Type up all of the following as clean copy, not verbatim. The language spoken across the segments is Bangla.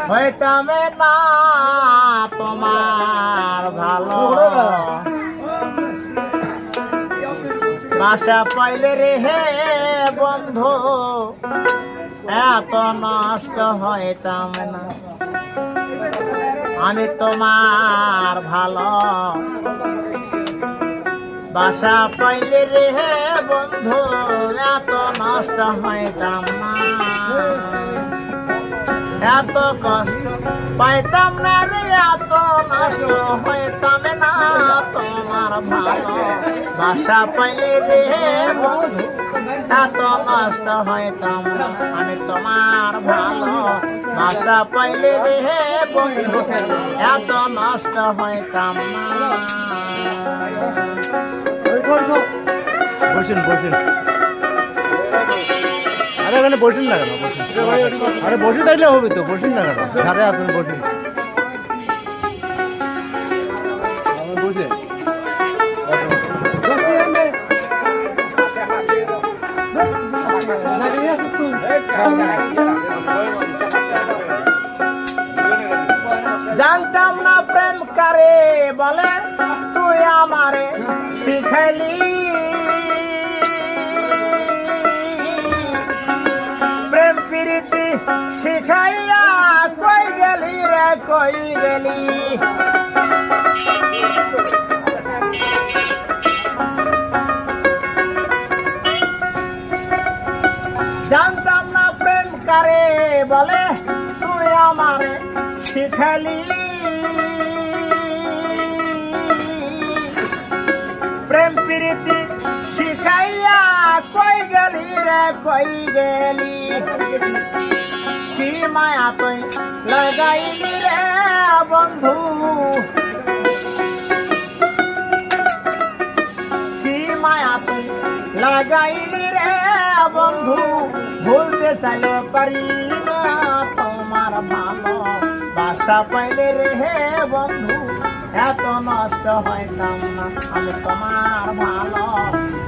হইতাম না তোমার ভালো বাসা পাইলে রে হে বন্ধু এত নষ্ট হইতাম না আমি তোমার ভালো বাসা পাইলে রে হে বন্ধু এত নষ্ট হইতাম না এত কষ্ট পাইতাম না রে এত নষ্ট হইতাম না তোমার ভালো বাসা পাইলে রে বন্ধু এত নষ্ট হইতাম না আমি তোমার ভালো বাসা পাইলে রে বন্ধু এত নষ্ট হইতাম না বসেন বসেন আরে ওখানে বসেন না কেন বসেন আরে বসে থাকলে হবে তো বসেন না কেন ধারে আসেন বসেন বসে জানতাম না প্রেম কারে বলে তুই আমারে শিখাইলি প্রেম প্রীতি শিখাইয়া কই গেলি রে কই গেলি জানতাম না প্রেম কারে বলে তুই আমারে শিখালি প্রেম প্রীতি শিখাইয়া কই গেলি রে কই গেলি কি মায়া তুই লাগাইলি রে বন্ধু কি মায়া তুই লাগাইলি রে বন্ধু ভুলতে চাইলে পারি না তোমার ভালো বাসা পাইলে রে হে বন্ধু এত নষ্ট হইতাম না আমি তোমার ভালো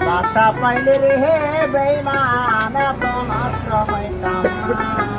বাসা পাইলে রে হে বেঈমান এত নষ্ট হইতাম না